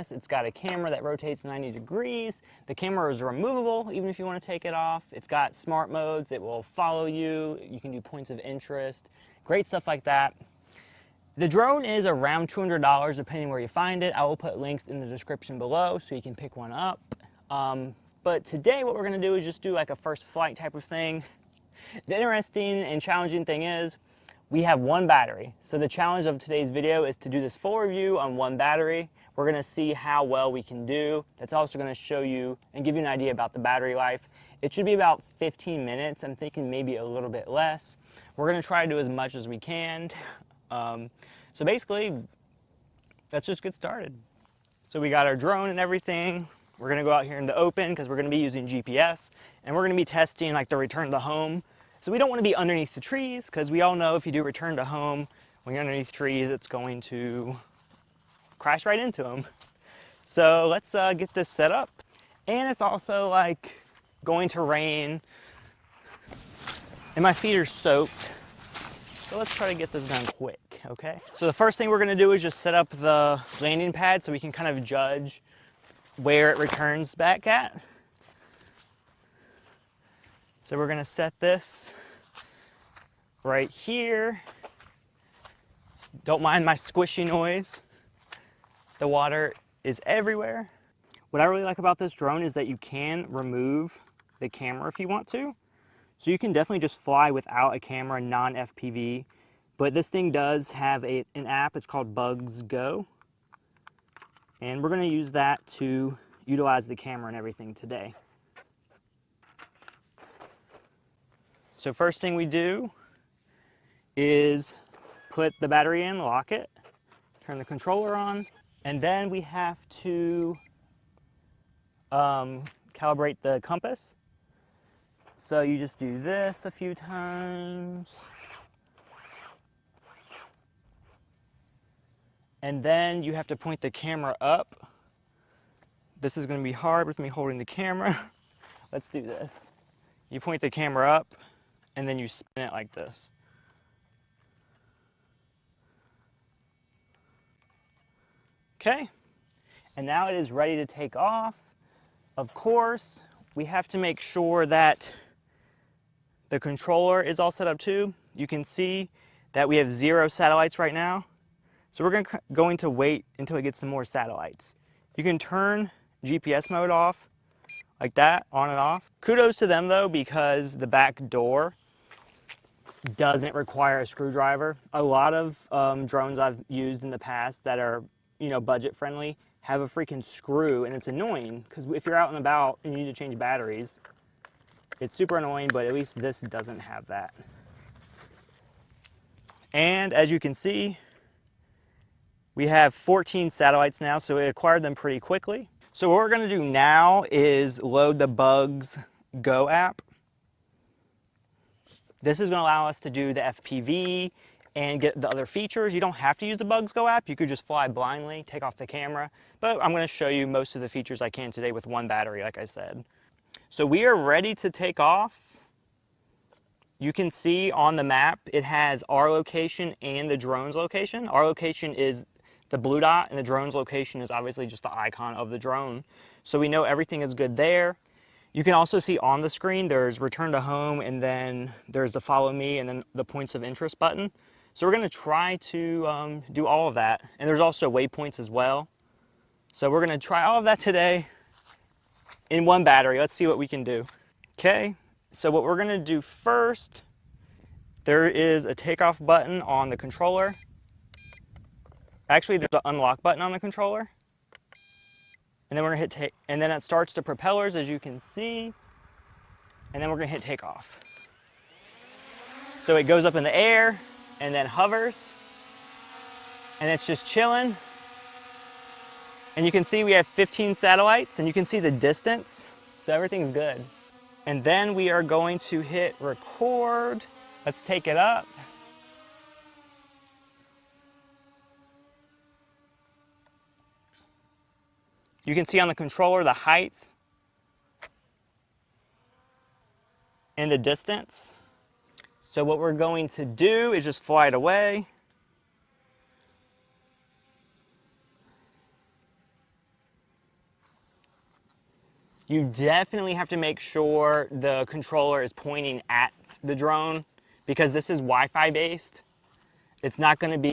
It's got a camera that rotates 90 degrees. The camera is removable even if you want to take it off. It's got smart modes. It will follow you. You can do points of interest. Great stuff like that. The drone is around $200 depending where you find it. I will put links in the description below so you can pick one up. But today what we're going to do is just do like a first flight type of thing. The interesting and challenging thing is we have one battery. So the challenge of today's video is to do this full review on one battery. We're going to see how well we can do. That's also going to show you and give you an idea about the battery life. It should be about 15 minutes. I'm thinking maybe a little bit less. We're going to try to do as much as we can. So basically, let's just get started. So we got our drone and everything. We're going to go out here in the open because we're going to be using GPS. And we're going to be testing like the return to home. So we don't want to be underneath the trees because we all know if you do return to home, when you're underneath trees, it's going to crash right into them. So let's get this set up. And it's also like going to rain and my feet are soaked. So let's try to get this done quick, okay? So the first thing we're gonna do is just set up the landing pad so we can kind of judge where it returns back at. So we're gonna set this right here. Don't mind my squishy noise. The water is everywhere. What I really like about this drone is that you can remove the camera if you want to. So you can definitely just fly without a camera, non-FPV. But this thing does have an app, it's called Bugs Go. And we're gonna use that to utilize the camera and everything today. So first thing we do is put the battery in, lock it, turn the controller on, and then we have to calibrate the compass. So you just do this a few times. And then you have to point the camera up. This is going to be hard with me holding the camera. Let's do this. You point the camera up and then you spin it like this. Okay, and now it is ready to take off. Of course, we have to make sure that the controller is all set up too. You can see that we have 0 satellites right now. So we're going to wait until we get some more satellites. You can turn GPS mode off like that, on and off. Kudos to them though, because the back door doesn't require a screwdriver. A lot of drones I've used in the past that are, budget friendly have a freaking screw, and it's annoying because if you're out and about and you need to change batteries, it's super annoying, but at least this doesn't have that. And as you can see, we have 14 satellites now, so we acquired them pretty quickly. So what we're going to do now is load the Bugs Go app. This is going to allow us to do the FPV and get the other features. You don't have to use the Bugs Go app. You could just fly blindly, take off the camera. But I'm going to show you most of the features I can today with one battery, like I said. So we are ready to take off. You can see on the map, it has our location and the drone's location. Our location is the blue dot, and the drone's location is obviously just the icon of the drone. So we know everything is good there. You can also see on the screen, there's return to home, and then there's the follow me, and then the points of interest button. So we're going to try to do all of that. And there's also waypoints as well. So we're going to try all of that today in one battery. Let's see what we can do. Okay, so what we're going to do first, there is a takeoff button on the controller. Actually, there's an unlock button on the controller. And then we're going to hit and then it starts the propellers, as you can see. And then we're going to hit takeoff. So it goes up in the air and then hovers. And it's just chilling. And you can see we have 15 satellites, and you can see the distance. So everything's good. And then we are going to hit record. Let's take it up. You can see on the controller the height and the distance. So what we're going to do is just fly it away. You definitely have to make sure the controller is pointing at the drone because this is Wi-Fi based. It's not going to be